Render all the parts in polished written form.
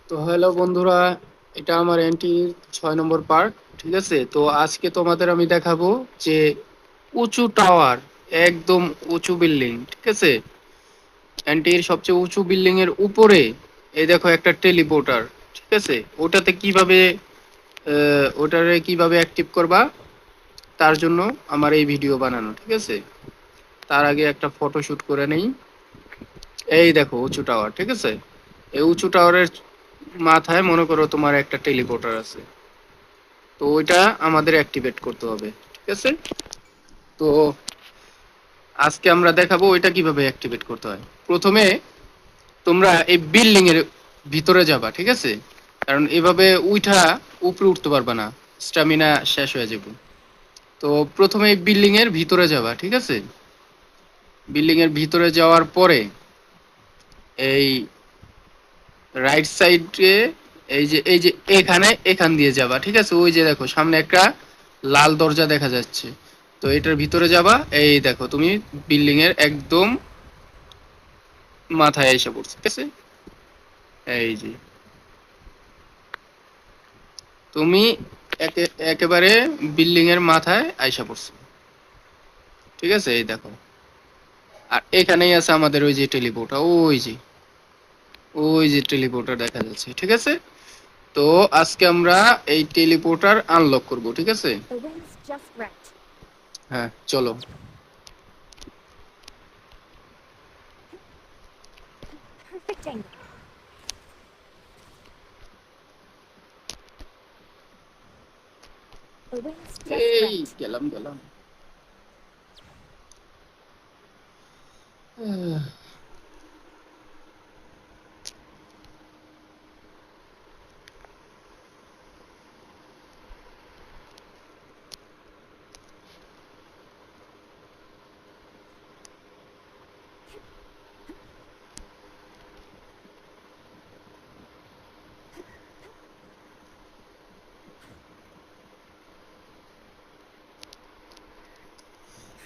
তো হ্যালো বন্ধুরা, এটা আমার এনটির 6 নম্বর পার্ট। ঠিক আছে, তো আজকে তোমাদের আমি দেখাবো যে উঁচু টাওয়ার, একদম উঁচু বিল্ডিং। ঠিক আছে, এনটির সবচেয়ে উঁচু বিল্ডিং এর উপরে এই দেখো একটা টেলিপোর্টার। ঠিক আছে, ওটারে কিভাবে অ্যাক্টিভ করবা তার জন্য আমার এই ভিডিও বানানো। ঠিক আছে, তার আগে একটা ফটো শুট করে নেই। এই দেখো উঁচু টাওয়ার। ঠিক আছে, এই উঁচু টাওয়ারের মাথায় মনে করো তোমার একটা টেলিপোর্টার আছে। তো ওইটা আমাদের অ্যাক্টিভেট করতে হবে। ঠিক আছে, তো আজকে আমরা দেখাবো ওইটা কিভাবে অ্যাক্টিভেট করতে হয়। প্রথমে তোমরা এই বিল্ডিং এর ভিতরে যাবা। ঠিক আছে, কারণ এভাবে উঠা উপরে উঠতে পারবা না, স্ট্যামিনা শেষ হয়ে যাবে। তো প্রথমে এই বিল্ডিং এর ভিতরে যাবা। ঠিক আছে, বিল্ডিং এর ভিতরে যাওয়ার পরে এই রাইট সাইডে এই যে এখান দিয়ে যাবা। ঠিক আছে, ওই যে দেখো সামনে একটা লাল দরজা দেখা যাচ্ছে। তো এটার ভিতরে যাবা। এই দেখো তুমি বিল্ডিং এর একদম মাথায় এসে পড়ছে। ঠিক আছে, এই যে তুমি একেবারে বিল্ডিং এর মাথায় আইসা পড়ছো। ঠিক আছে, এই দেখো। আর এখানেই আছে আমাদের ওই যে টেলিপোর্টার, ওই যে টেলিপোর্টার দেখা যাচ্ছে। ঠিক আছে, তো আজকে আমরা এই টেলিপোর্টার আনলক করব। ঠিক আছে, The wind's just right. হ্যাঁ চলো। Perfect angle. The wind's just এই right. গেলাম গেলাম।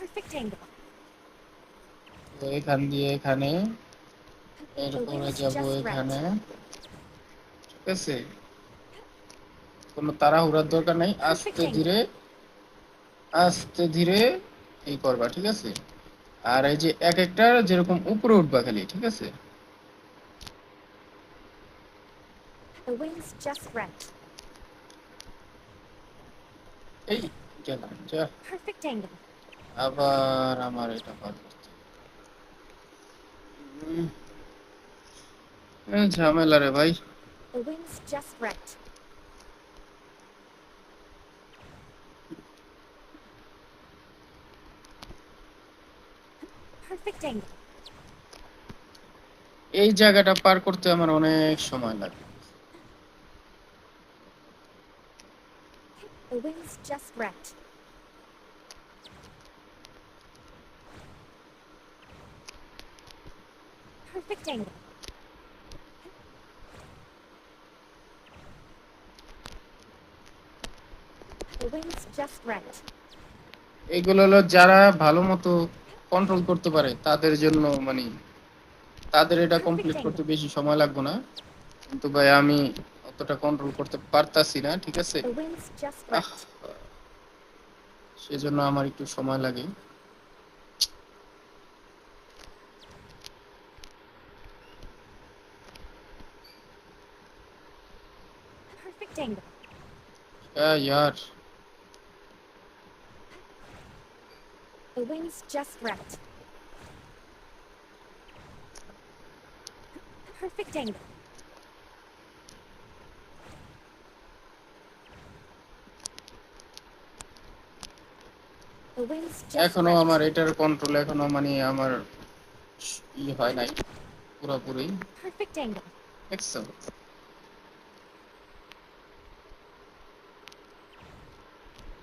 Perfect angle. তো এখান দিয়ে এখানে, The এরপরে wind's যাব just এখানে। right. ঠিক আছে, কোনো তাড়াহুড়ার দরকার নাই, Perfect আস্তে angle. ধীরে আস্তে ধীরে এই করবা। ঠিক আছে, আর এই যে এক একটা যেরকম উপরে উঠবা খালি। ঠিক আছে, The wind's just right. এই গেলাম যা। Perfect angle. আবার আমার এটা পার করতে ঝামেলা রে ভাই। The wind's just right. Perfect angle. এই জায়গাটা পার করতে আমার অনেক সময় লাগে। The wind's just right. Perfect angle. The wind's just right. এগুলো হলো যারা ভালো মতো কন্ট্রোল করতে পারে তাদের জন্য, মানে তাদের এটা Perfect কমপ্লিট করতে angle. বেশি সময় লাগবে না। কিন্তু ভাই আমি অতটা কন্ট্রোল করতে পারতাছি না। ঠিক আছে, The wind's just ah, right. সেজন্য আমার একটু সময় লাগে। Perfect angle. Year The wind's just right. Perfect angle. The wind's just এখনো right. আমার এটার কন্ট্রোল এখনো মানে আমার হয় নাই পুরোপুরি। Perfect angle. দেখছো,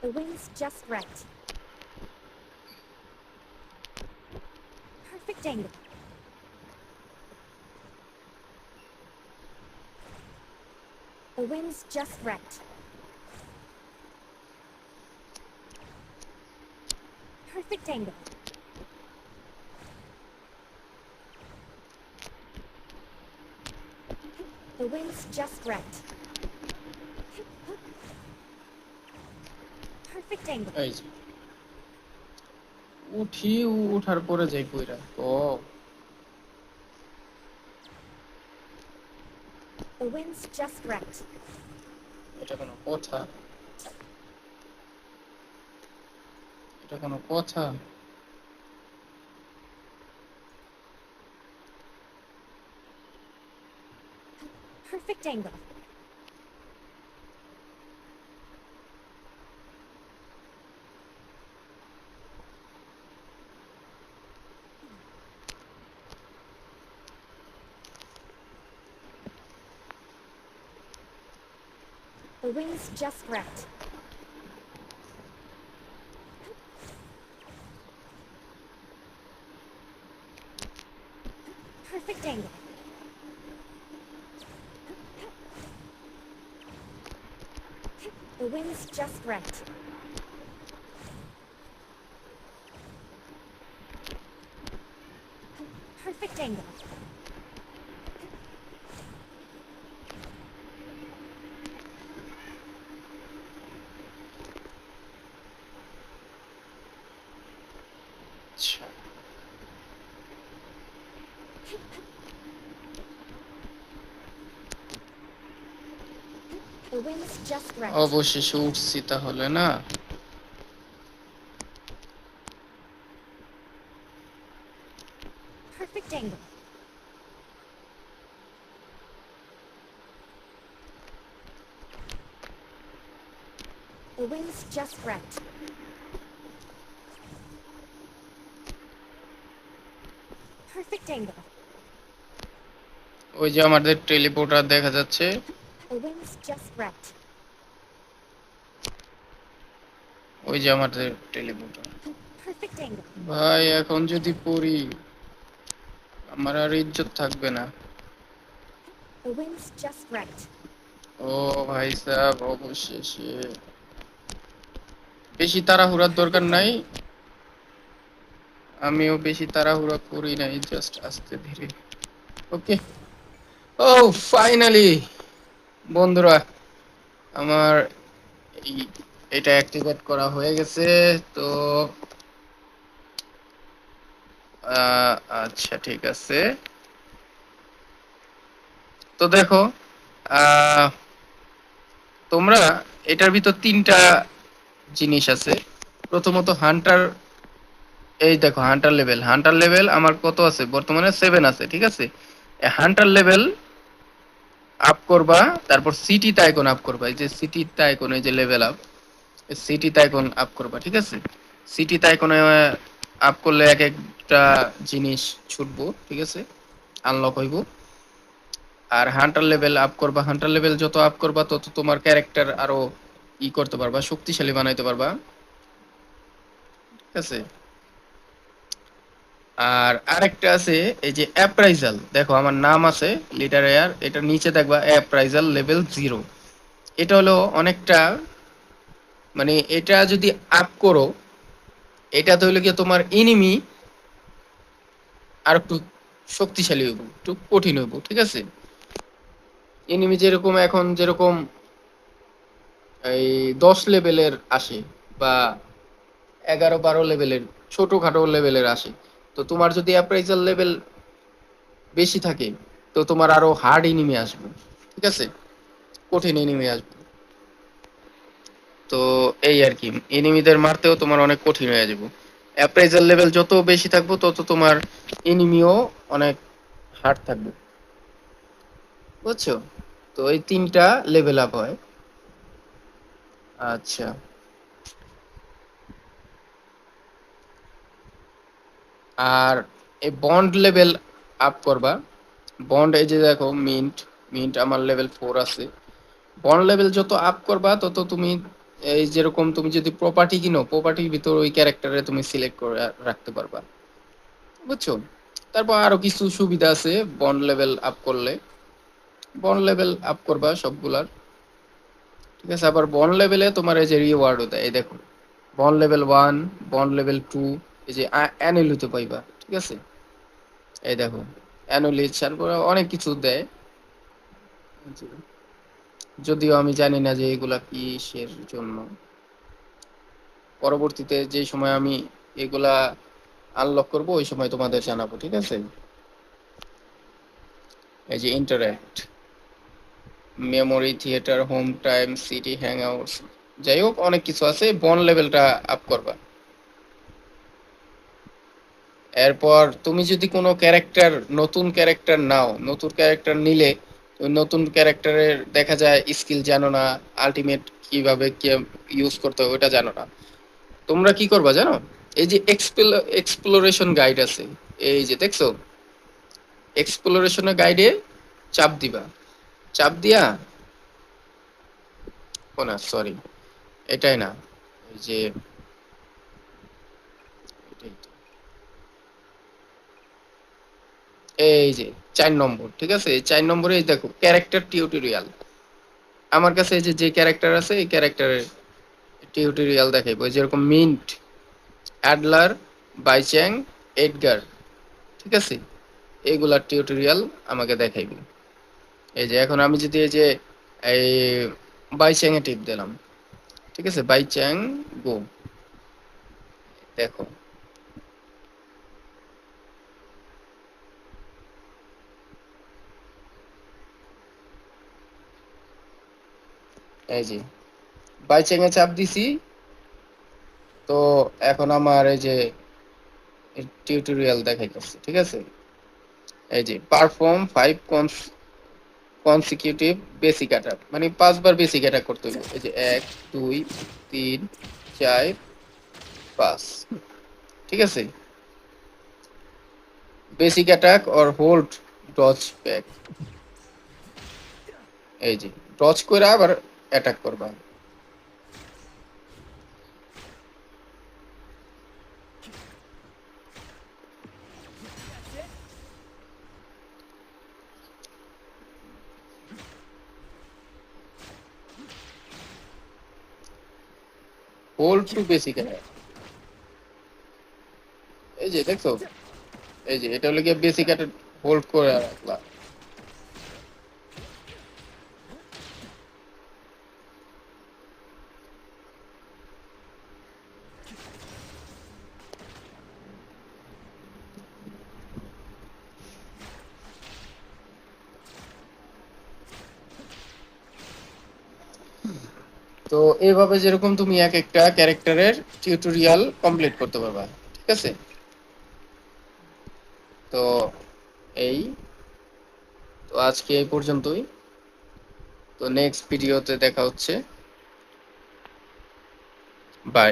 The wind's just right. Perfect angle. The wind's just right. Perfect angle. The wind's just right. Perfect angle. এই যে উঠি, উঠার পরে যাই কইরা ও The wind's just right. এটা কোনো কথা? এটা কোনো কথা? Perfect angle. The wind's just right. Perfect angle. The wind's just right. Perfect angle. আচ্ছা, The wind's just right. অবশেষে উঠছি তাহলে না? Perfect angle. The wind's just right. Perfect angle. ওই যে আমাদের টেলিপোর্টার দেখা যাচ্ছে। The wind's just right. ওই যে আমাদের টেলিপোর্টার। Perfect angle. ভাই এখন যদি পড়ি আমার আর ইজ্জত থাকবে না। The wind's just right. ও ভাই সাহেব, অবশেষে। বেশি তাড়াহুড়ার দরকার নাই, আমিও বেশি তাড়াহুড়া করি নাই, জাস্ট আস্তে ধীরে। ওকে। ও ফাইনালি বন্ধুরা, আমার এটা অ্যাক্টিভেট করা হয়ে গেছে। তো আচ্ছা ঠিক আছে। তো দেখো, তোমরা এটার ভিতর তিনটা জিনিস আছে। প্রথমত হান্টার, এই দেখো হান্টার লেভেল আমার কত আছে বর্তমানে? 7 আছে, ঠিক আছে। হান্টার লেভেল আপ করবা, তারপর সিটি তাইকন আপ করবা। এই যে সিটি তাইকন, এই যে লেভেল আপ, সিটি তাইকন আপ করবা, ঠিক আছে। সিটি তাইকনে আপ করলে এক একটা জিনিস ছুটবো, ঠিক আছে, আনলক হইব। আর হান্টার লেভেল আপ করবা, হান্টার লেভেল যত আপ করবা তত তোমার ক্যারেক্টার আরো করতে পারবা, শক্তিশালী বানাইতে পারবা, ঠিক আছে। আর আরেকটা আছে এই যে অ্যাপ্রাইজাল, দেখো আমার নাম আছে লিডার এয়ার, এটার নিচে দেখবা অ্যাপ্রাইজাল লেভেল 0। এটা হলো অনেকটা, মানে এটা যদি আপ করো, এটা তো হলো গিয়ে তোমার এনিমি আর একটু শক্তিশালী হইব, একটু কঠিন হইব, ঠিক আছে। এনিমি যেরকম এখন যেরকম এই 10 লেভেলের আসে বা 11-12 লেভেলের ছোটখাটো লেভেলের আসে, তো তোমার যদি অ্যাপ্রাইজাল লেভেল বেশি থাকে তো তোমার আরো হার্ড এনিমি আসবে, ঠিক আছে, কঠিন এনিমি আসবে। তো এই আর কি, এনিমিদের মারতেও তোমার অনেক কঠিন হয়ে যাবে। অ্যাপ্রাইজাল লেভেল যত বেশি থাকবে তত তোমার এনিমিও অনেক হার্ড থাকবে, বুঝছো। তো এই তিনটা লেভেল আপ হয়। আচ্ছা, আর এই বন্ড লেভেল আপ করবা। বন্ড এই যে দেখো মিন্ট, মিন্ট আমার লেভেল 4 আছে। বন্ড লেভেল যত আপ করবা তত তুমি এই যেরকম তুমি যদি প্রপার্টি কিনো, প্রপার্টির ভিতর ওই ক্যারেক্টারে তুমি সিলেক্ট করে রাখতে পারবা, বুঝছো। তারপর আরো কিছু সুবিধা আছে বন্ড লেভেল আপ করলে। বন্ড লেভেল আপ করবা সবগুলার, ঠিক আছে। আবার বন্ড লেভেলে তোমার এই যে রিওয়ার্ডও দেয়, এই দেখো বন্ড লেভেল 1, বন্ড লেভেল 2, এই যে অ্যানুলিতে পাইবা, ঠিক আছে। এই দেখো অ্যানুলি, তারপর অনেক কিছু দেয়। জি। যদিও আমি জানি না যে এগুলা কিসের জন্য। পরবর্তীতে যে সময় আমি এগুলা আনলক করব ওই সময় তোমাদের জানাবো, ঠিক আছে? এই যে interact, memory, theatre, home time, city, hangouts, যাই হোক অনেক কিছু আছে। বন লেভেলটা আপ করবা। এরপর তুমি যদি কোনো ক্যারেক্টার, নতুন ক্যারেক্টার নাও, নতুন ক্যারেক্টার নিলে ওই নতুন ক্যারেক্টারের দেখা যায় স্কিল জানো না, আলটিমেট কিভাবে ইউজ করতে হবে ওটা জানো না। তোমরা কি করবা জানো? এই যে এক্সপ্লোরেশন গাইড আছে, এই যে দেখছো, এক্সপ্লোরেশনের গাইডে চাপ দিবা। চাপ দিয়া, ও না সরি, এটাই না, এই যে এটাই তো। এই যে 4 নম্বর, ঠিক আছে? এই 4 নম্বরে এই দেখো ক্যারেক্টার টিউটোরিয়াল। আমার কাছে এই যে যে ক্যারেক্টার আছে এই ক্যারেক্টারের টিউটোরিয়াল দেখাইবো। যেরকম মিন্ট, অ্যাডলার, বাইচ্যাং, এডগার, ঠিক আছে? এইগুলার টিউটোরিয়াল আমাকে দেখাইবে। এই যে এখন আমি যদি এই যে এই বাইচ্যাং এ টিপ দিলাম, ঠিক আছে? বাইচ্যাং গো, দেখো এই যে বাইচ্যাং এ চাপ দিছি। তো এখন আমার এই যে টিউটোরিয়াল দেখাইতেছে, ঠিক আছে? এই যে পারফর্ম 5 কনসিকিউটিভ বেসিক অ্যাটাক, মানে 5 বার বেসিক অ্যাটাক করতে হবে। এই যে 1 2 3 4 5, ঠিক আছে? Basic attack or hold dodge back, এই যে ডজ করে আবার অ্যাটাক করবা। হোল্ড টু বেসিক অ্যাটাক, এই যে দেখছো, এই যে এটা হলো গিয়ে বেসিক অ্যাটাক, হোল্ড করে রাখলা। তো এইভাবে যেরকম তুমি এক একটা ক্যারেক্টারের টিউটোরিয়াল কমপ্লিট করতে পারবা, ঠিক আছে? তো এই, তো আজকে এই পর্যন্তই। তো নেক্সট ভিডিওতে দেখা হচ্ছে। বাই।